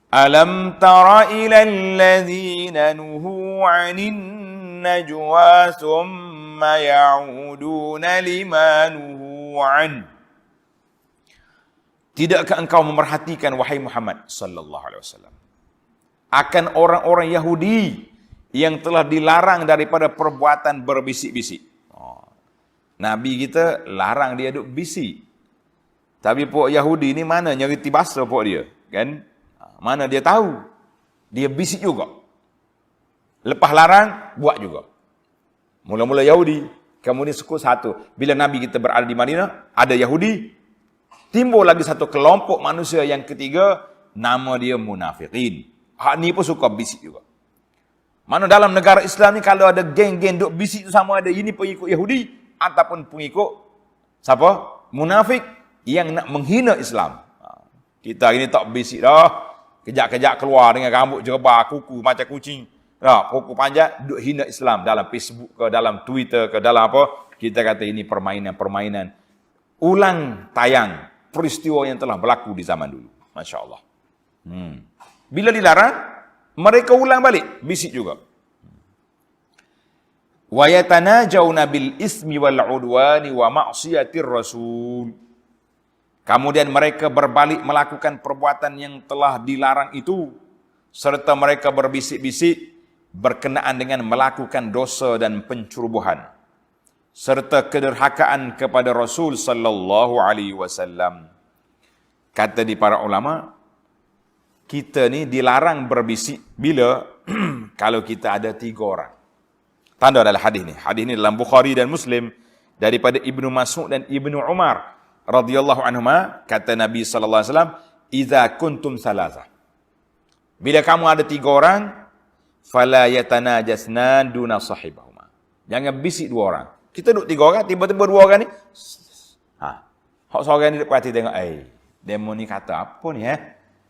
Alam tara ilal ladzina nuhu 'anil najwa thumma ya'uduna lima nuhu 'an. Tidakkah engkau memerhatikan wahai Muhammad sallallahu alaihi wasallam akan orang-orang Yahudi yang telah dilarang daripada perbuatan berbisik-bisik. Nabi kita larang dia duk bisik. Tapi pok Yahudi ni mana nyeriti bahasa pok dia, kan? Mana dia tahu? Dia bisik juga. Lepas larang, buat juga. Mula-mula Yahudi, kemudian suku satu. Bila Nabi kita berada di Madinah, ada Yahudi, timbul lagi satu kelompok manusia yang ketiga, nama dia munafikin. Hak ni pun suka bisik juga. Mana dalam negara Islam ni, kalau ada geng-geng duk bisik tu sama ada, ini pengikut Yahudi, ataupun pengikut, siapa? Munafik, yang nak menghina Islam. Kita hari ni tak bisik dah. Kejap-kejap keluar dengan rambut jerbah, kuku macam kucing. Kuku panjang, duk hina Islam dalam Facebook ke, dalam Twitter ke, dalam apa. Kita kata ini permainan-permainan. ulang tayang peristiwa yang telah berlaku di zaman dulu. Masya Allah. Bila dilarang, mereka ulang balik, bisik juga. Wa yatanajawna bil ismi wal udwani wa ma'siyatir rasul. Kemudian mereka berbalik melakukan perbuatan yang telah dilarang itu, serta mereka berbisik-bisik berkenaan dengan melakukan dosa dan pencerobohan, serta kederhakaan kepada Rasul sallallahu alaihi wasallam. Kata di para ulama, kita ni dilarang berbisik bila kalau kita ada 3 orang. Tanda adalah hadis ni. Hadis ni dalam Bukhari dan Muslim daripada Ibnu Mas'ud dan Ibnu Umar radhiyallahu anhuma, kata Nabi sallallahu alaihi wasallam, "Idza kuntum salasa." Bila kamu ada 3 orang, fala yatanajasnan duna sahibahuma. Jangan bisik 2 orang. Kita duduk 3 orang, tiba-tiba 2 orang ni, hak seorang ni duduk perhati tengok, demo ni kata apa ni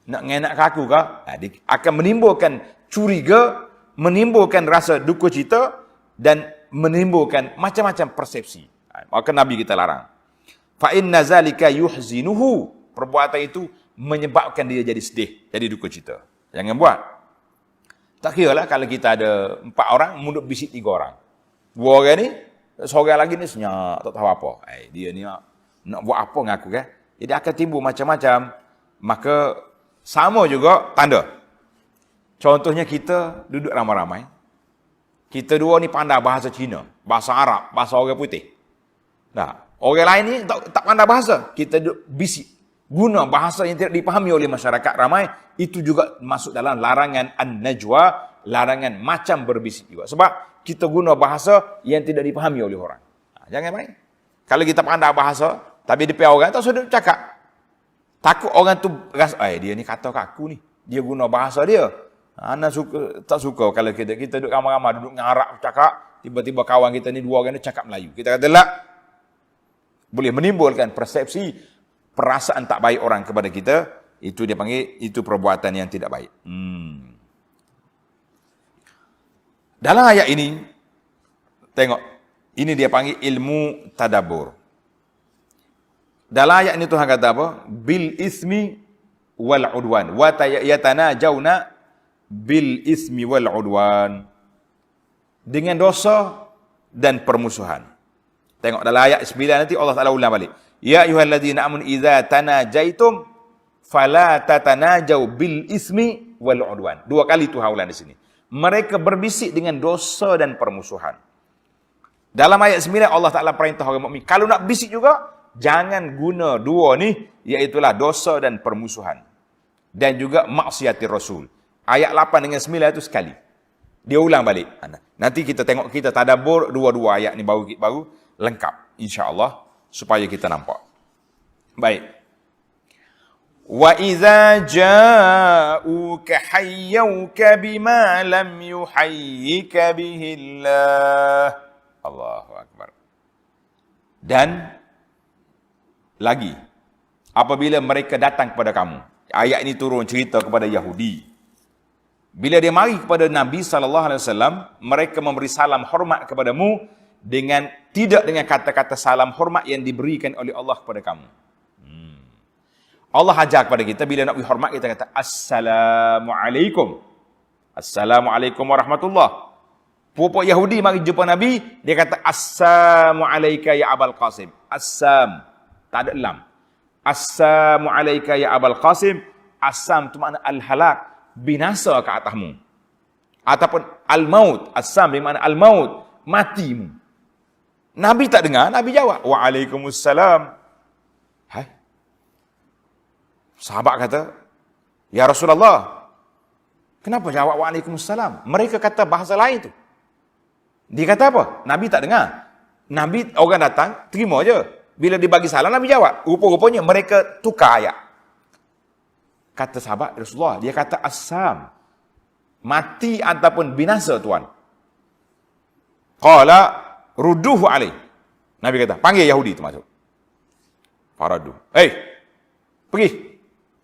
nak ngenak ke aku ke? Dia akan menimbulkan curiga, menimbulkan rasa duka cita dan menimbulkan macam-macam persepsi. Maka Nabi kita larang. Fa inna zalika yuhzinuhu. Perbuatan itu menyebabkan dia jadi sedih, jadi duka cita. Jangan buat. Tak kira lah kalau kita ada 4 orang, duduk bisik 3 orang. 2 orang ni, seorang lagi ni senyap, tak tahu apa. Dia ni nak buat apa dengan aku kan? Jadi akan timbul macam-macam. Maka sama juga tanda. Contohnya kita duduk ramai-ramai. Kita 2 ni pandai bahasa Cina, bahasa Arab, bahasa orang putih. Nah, orang lain ni tak pandai bahasa. Kita duduk bisik. Guna bahasa yang tidak dipahami oleh masyarakat ramai, itu juga masuk dalam larangan an-najwa, larangan macam berbisik juga. Sebab kita guna bahasa yang tidak dipahami oleh orang. Jangan main. Kalau kita pandai bahasa, tapi depan orang tak sudah cakap. Takut orang tu rasa, dia ni kata kat aku ni. Dia guna bahasa dia. Ana tak suka kalau kita duduk ramai-ramai, duduk ngarap cakap, tiba-tiba kawan kita ni 2 orang ni cakap Melayu. Kita kata lah, boleh menimbulkan persepsi, perasaan tak baik orang kepada kita. Itu dia panggil, itu perbuatan yang tidak baik. Dalam ayat ini, tengok, ini dia panggil ilmu tadabbur. Dalam ayat ini Tuhan kata apa? Bil ismi wal udwan. Wa yatanajawna bil ismi wal udwan. Dengan dosa dan permusuhan. Tengok dalam ayat 9 nanti Allah Ta'ala ulang balik. Ya ayyuhalladzina amanu idza tanajaitum fala tatanajaw bil ismi wal udwan. 2 kali Tuhan ulang di sini. Mereka berbisik dengan dosa dan permusuhan. Dalam ayat 9 Allah Ta'ala perintah orang mukmin, kalau nak bisik juga, jangan guna 2 ni, iaitulah dosa dan permusuhan. Dan juga maksiatir Rasul. Ayat 8 dengan 9 itu sekali. Dia ulang balik. Nanti kita tengok, kita tadabbur 2 ayat ni baru lengkap, insya-Allah, supaya kita nampak. Baik. Wa idza ja'uka hayyuka bima lam yuhayyika bihi Allah. Allahu akbar. Dan lagi, apabila mereka datang kepada kamu. Ayat ini turun cerita kepada Yahudi. Bila dia mari kepada Nabi SAW, mereka memberi salam hormat kepadamu tidak dengan kata-kata salam hormat yang diberikan oleh Allah kepada kamu. Allah ajar kepada kita, bila nak beri hormat, kita kata Assalamualaikum. Assalamualaikum warahmatullah. Puak-puak Yahudi mari jumpa Nabi, dia kata Assalamualaikum ya Abul Qasim. Assam, tak ada lam. Assalamualaikum ya Abul Qasim. Assam tu makna al-halak, binasa ke atasmu. Ataupun al-maut, assam bermakna al-maut, matimu. Nabi tak dengar, Nabi jawab, Waalaikumsalam. Sahabat kata, Ya Rasulullah, kenapa jawab Waalaikumsalam? Mereka kata bahasa lain tu. Dia kata apa? Nabi tak dengar. Nabi, orang datang, terima je. Bila dibagi salam, Nabi jawab. Rupa-rupanya mereka tukar ayat. Kata sahabat Rasulullah, dia kata assam, mati ataupun binasa Tuan. Qala rudduhu alaih. Nabi kata, panggil Yahudi tu masuk. Faradu.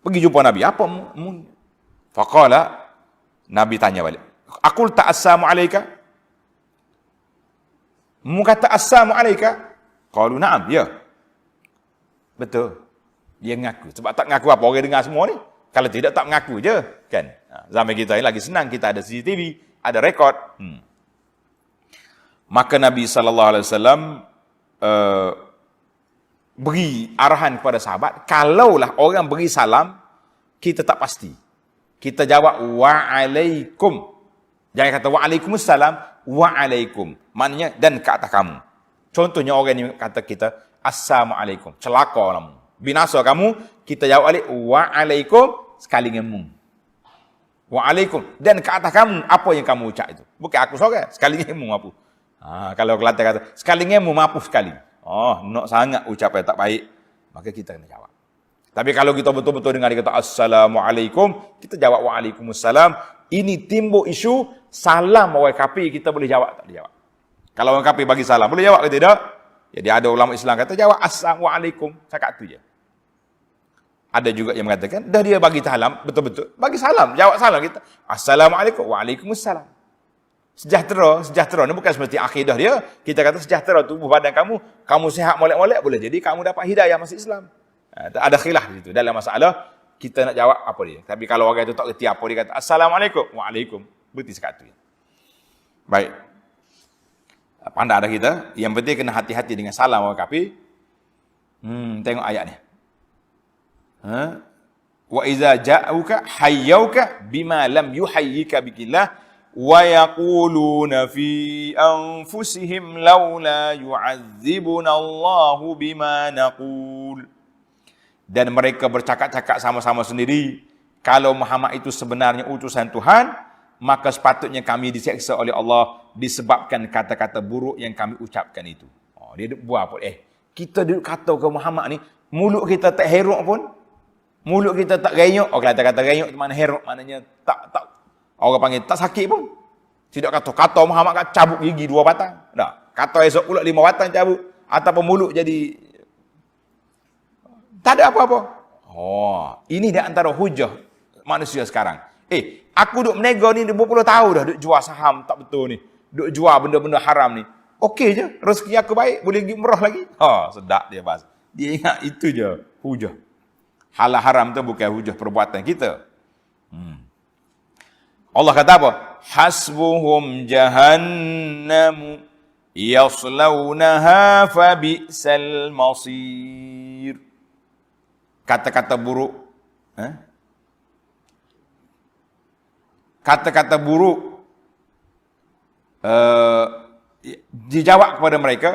Pergi jumpa Nabi. Apa mu? Faqala, Nabi tanya balik. Aqul ta assalamu alayka? Mu kata assalamu alayka? Qalu na'am, ya. Betul. Dia mengaku. Sebab tak mengaku apa orang dengar semua ni. Kalau tidak tak mengaku je, kan? Zaman kita ni lagi senang, kita ada CCTV, ada rekod. Maka Nabi SAW beri arahan kepada sahabat, kalaulah orang beri salam, kita tak pasti. Kita jawab wa'alaikum. Jangan kata wa'alaikumussalam, wa'alaikum. Maknanya dan ke atas kamu. Contohnya orang ni kata kita assalamualaikum, celaka kamu, binasa kamu, kita jawab balik wa'alaikum sekali ngemu. Wa'alaikum dan ke atas kamu apa yang kamu ucap itu. Bukan aku seorang, sekali ngemu apa. Kalau Kelantan kata sekali ngemu mampu sekali. Nak sangat ucapan tak baik, maka kita kena jawab. Tapi kalau kita betul-betul dengar dia kata assalamualaikum, kita jawab wa'alaikumussalam. Ini timbul isu salam orang kafir, kita boleh jawab tak boleh jawab. Kalau orang kafir bagi salam, boleh jawab ke tidak? Jadi ada ulama Islam kata jawab assalamualaikum, cakap tu je. Ada juga yang mengatakan dah dia bagi salam, betul-betul bagi salam, jawab salam kita. Assalamualaikum, waalaikumsalam. Sejahtera ni bukan seperti akidah dia. Kita kata sejahtera tubuh badan kamu sihat molek-molek, boleh jadi kamu dapat hidayah masuk Islam. Ada khilaf di situ. Dalam masalah kita nak jawab apa dia. Tapi kalau orang itu tak reti apa dia kata assalamualaikum, waalaikum, berarti sekat tu. Baik. Pandai dah kita. Yang penting kena hati-hati dengan salam orang kafir. Tengok ayat ni. Wa iza ja'uka hayyauka bima lam yuhayyika bikillah wa yaquluna fi anfusihim laula yu'adzibuna Allahu bima naqul. Dan mereka bercakap-cakap sama-sama sendiri, kalau Muhammad itu sebenarnya utusan Tuhan, maka sepatutnya kami diseksa oleh Allah disebabkan kata-kata buruk yang kami ucapkan itu. Dia buat apa? Kita duduk kata ke Muhammad ni, mulut kita tak heruk pun, mulut kita tak renyuk. Kata-kata renyuk itu mana heruk, maknanya tak orang panggil tak sakit pun. Tidak kata Muhammad kat cabut gigi 2 batang. Tak. Kata esok pula 5 batang cabut, ataupun mulut jadi tak ada apa-apa. Ini di antara hujah manusia sekarang. Aku duk menega ni 20 tahun dah, duk jual saham tak betul ni, duk jual benda-benda haram ni. Okey je, rezeki aku baik, boleh pergi umrah lagi. Sedap dia bahas. Dia ingat itu je hujah. Halal haram tu bukan hujah perbuatan kita. Allah kata apa? Hasbuhum jahannamu yaslaunaha fabi'sal masir. Kata-kata buruk. Kata-kata buruk dijawab kepada mereka,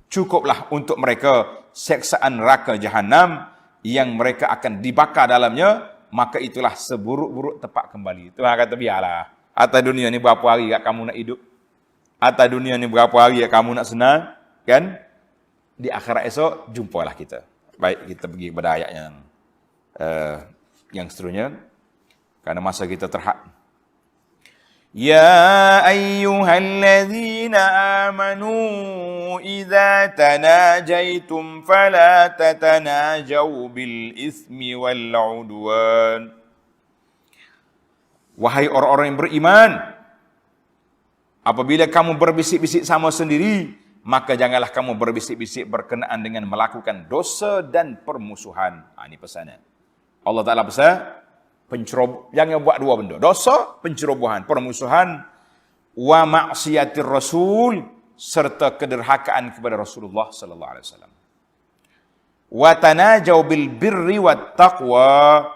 cukuplah untuk mereka seksaan neraka jahanam yang mereka akan dibakar dalamnya, maka itulah seburuk-buruk tempat kembali. Tuhan kata biarlah. Atas dunia ni berapa hari kat kamu nak hidup? Atas dunia ni berapa hari kat kamu nak senang? Kan? Di akhirat esok, jumpalah kita. Baik, kita pergi kepada ayat yang seterusnya. Kerana masa kita terhad. Ya ayyuhalladzina amanu idza tanajaitum fala tatanajaw bil ismi wal udwan. Wahai orang-orang yang beriman, apabila kamu berbisik-bisik sama sendiri, maka janganlah kamu berbisik-bisik berkenaan dengan melakukan dosa dan permusuhan. Ini pesannya. Allah Ta'ala pesan, jangan buat 2 benda. Dosa, pencerobohan, permusuhan, wa maksiatir rasul, serta kederhakaan kepada Rasulullah sallallahu alaihi wasallam. Wa tanajaw bil birri wat taqwa,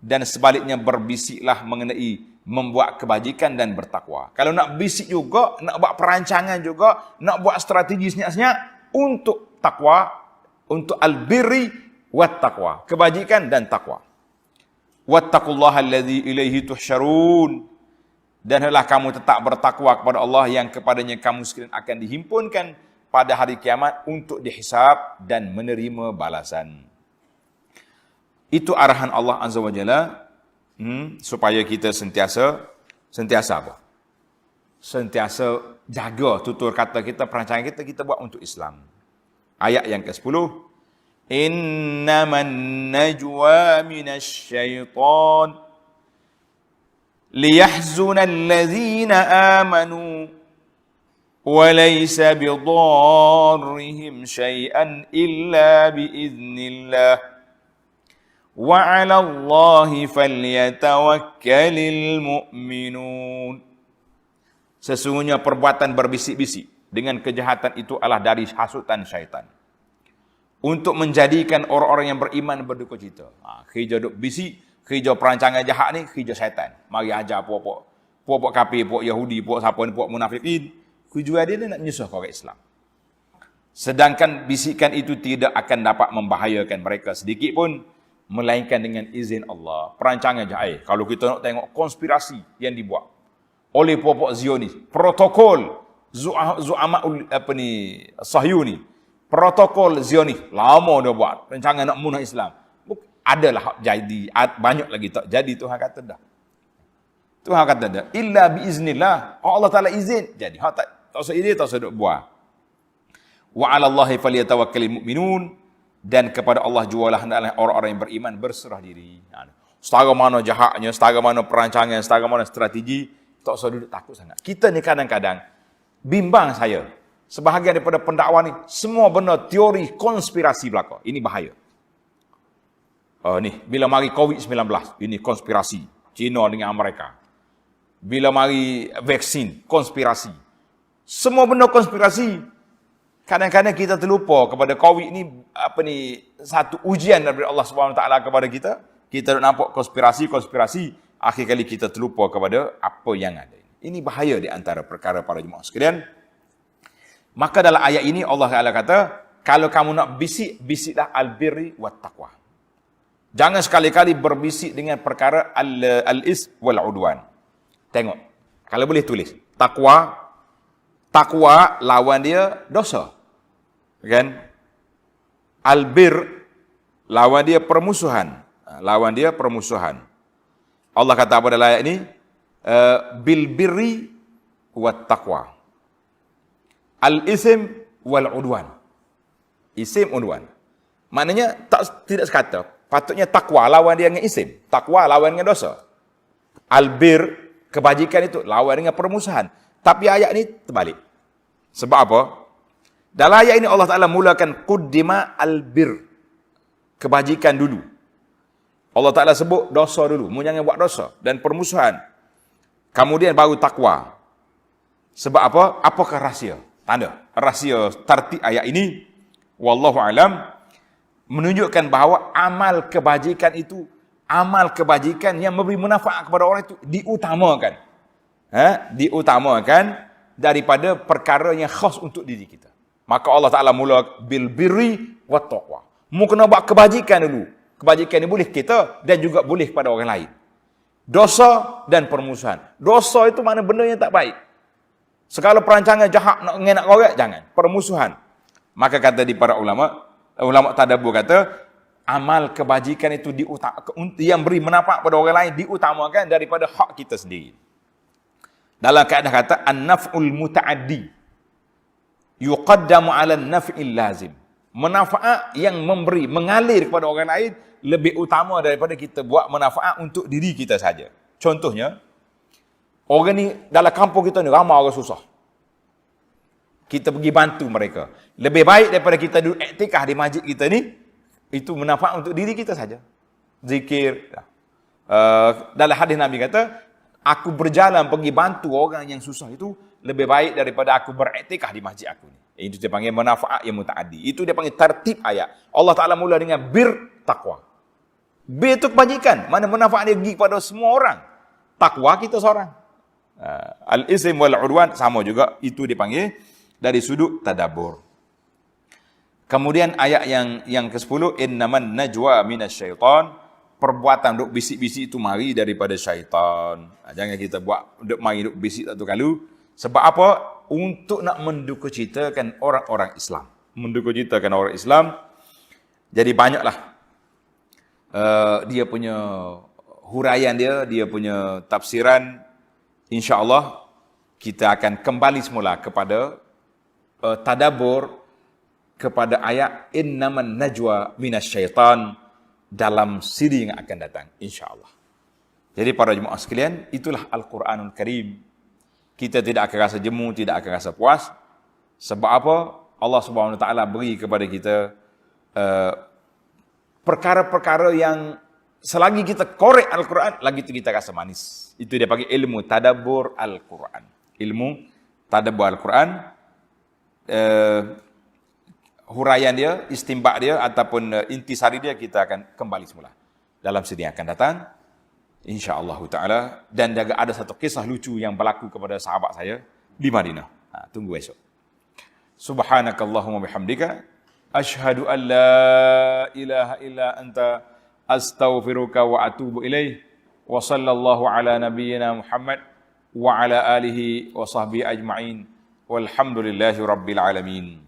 dan sebaliknya berbisiklah mengenai membuat kebajikan dan bertakwa. Kalau nak bisik juga, nak buat perancangan juga, nak buat strategi senyap-senyap untuk takwa, untuk al-birri wat taqwa, kebajikan dan takwa. Wattaqullaha alladzi ilaihi tuhsyarun, dan hendaklah kamu tetap bertakwa kepada Allah yang kepadanya kamu sekalian akan dihimpunkan pada hari kiamat untuk dihisab dan menerima balasan. Itu arahan Allah Azza wa Jalla, supaya kita sentiasa apa? Sentiasa jaga tutur kata kita, perancangan kita buat untuk Islam. Ayat yang ke-10. Innaman najwa minasy syaitan liyahzuna allazina amanu وليس بضارهم شيئا إلا بإذن الله وعلى الله فليتوكل المؤمنون. Sesungguhnya perbuatan berbisik-bisik dengan kejahatan itu adalah dari hasutan syaitan untuk menjadikan orang-orang yang beriman berduka cita. Kerja duk bisik, kerja perancangan jahat ni, kerja syaitan. Mari ajar puak-puak kafir, puak Yahudi, puak siapa ni, puak munafikin. Tujuan dia nak menyusah orang Islam. Sedangkan bisikan itu tidak akan dapat membahayakan mereka sedikit pun, melainkan dengan izin Allah. Perancangan jahat. Kalau kita nak tengok konspirasi yang dibuat oleh puak-puak Zionis, protokol Zu'ama'ul Sahyuni, protokol Zionis, lama dia buat rancangan nak munah Islam. Adalah jadi, banyak lagi tak jadi. Tuhan kata dah. Tuhan kata dah, illa biiznillah. Allah Taala izin jadi. Hak tak usah izin, tak usah duk buat. Wa 'ala Allahi falyatawakkalul mu'minun, dan kepada Allah jualah hendaklah orang-orang yang beriman berserah diri. Setara mana jahatnya, setara mana perancangan, setara mana strategi, tak usah duduk takut sangat. Kita ni kadang-kadang bimbang saya. Sebahagian daripada pendakwa ni semua benda teori konspirasi belaka. Ini bahaya. Ni bila mari COVID-19, ini konspirasi China dengan Amerika. Bila mari vaksin, konspirasi. Semua benda konspirasi. Kadang-kadang kita terlupa kepada COVID ni satu ujian daripada Allah Subhanahu Wa Taala kepada kita. Kita nampak konspirasi, akhir kali kita terlupa kepada apa yang ada. Ini bahaya di antara perkara para jemaah sekalian. Maka dalam ayat ini Allah Taala kata, kalau kamu nak bisik, bisiklah al-birri wat taqwa. Jangan sekali-kali berbisik dengan perkara al-is wal udwan. Tengok. Kalau boleh tulis. Takwa lawan dia dosa. Kan? Albir lawan dia permusuhan. Allah kata apa dalam ayat ini? Bil birri wat taqwa. Al-ism wal udwan. Isim udwan. Maknanya tidak sekata. Patutnya takwa lawan dia dengan isim. Takwa lawan dengan dosa. Albir, kebajikan itu lawan dengan permusuhan. Tapi ayat ini terbalik. Sebab apa? Dalam ayat ini Allah Ta'ala mulakan quddima albir. Kebajikan dulu. Allah Ta'ala sebut dosa dulu. Jangan buat dosa. Dan permusuhan. Kemudian baru takwa. Sebab apa? Apakah rahsia? Tanda. Rahsia tertib ayat ini. Wallahu alam. Menunjukkan bahawa amal kebajikan itu, amal kebajikan yang memberi manfaat kepada orang itu diutamakan. Diutamakan daripada perkara yang khas untuk diri kita. Maka Allah Ta'ala mula bil birri wat taqwa. Mu kena buat kebajikan dulu. Kebajikan ini boleh kita dan juga boleh pada orang lain. Dosa dan permusuhan. Dosa itu mana benda yang tak baik. Segala perancangan jahat nak ngenak orang, jangan. Permusuhan. Maka kata di para ulama tadabbur kata, amal kebajikan itu yang beri manfaat pada orang lain diutamakan daripada hak kita sendiri. Dalam kaedah kata, an-naf'ul muta'addi yuqaddamu 'ala an-naf'il lazim. Manfaat yang memberi, mengalir kepada orang lain lebih utama daripada kita buat manfaat untuk diri kita saja. Contohnya, orang ni dalam kampung kita ni ramai orang susah. Kita pergi bantu mereka. Lebih baik daripada kita duduk iktikaf di masjid kita ni, itu manfaat untuk diri kita saja. Zikir. Dalam hadis Nabi kata, aku berjalan pergi bantu orang yang susah itu lebih baik daripada aku beriktikaf di masjid aku ni. Itu dia panggil manfaat yang mutaaddi. Itu dia panggil tertib ayat. Allah Ta'ala mula dengan bir taqwa. Bir itu kebajikan. Mana manfaat dia pergi kepada semua orang. Taqwa kita seorang. Al-ism wal udwan sama juga. Itu dipanggil dari sudut tadabbur. Kemudian ayat yang ke-10, innaman najwa minasyaitan. Perbuatan duk bisik-bisik itu mari daripada syaitan. Jangan kita buat duk mari duk bisik satu kali. Sebab apa? Untuk nak mendukacitakan orang-orang Islam. Mendukacitakan orang Islam. Jadi banyaklah dia punya huraian dia punya tafsiran. InsyaAllah kita akan kembali semula kepada tadabbur kepada ayat innaman najwa minasyaitan dalam siri yang akan datang, insya-Allah. Jadi para jemaah sekalian, itulah Al-Quranul Karim kita tidak akan rasa jemu, tidak akan rasa puas. Sebab apa? Allah Subhanahu Wa Taala beri kepada kita perkara-perkara yang selagi kita korek Al-Quran, lagi itu kita rasa manis. Itu dia panggil ilmu tadabbur Al-Quran. Ilmu tadabbur Al-Quran, huraian dia, istimbak dia ataupun intisari dia, kita akan kembali semula dalam sini akan datang, insya-Allah taala. Dan juga ada satu kisah lucu yang berlaku kepada sahabat saya di Madinah. Tunggu esok. Subhanakallahumma bihamdika asyhadu an la ilaha illa anta astaghfiruka wa atubu ilaih. Wa sallallahu ala nabiyyina Muhammad wa ala alihi wa sahbihi ajma'in. Walhamdulillahi rabbil alamin.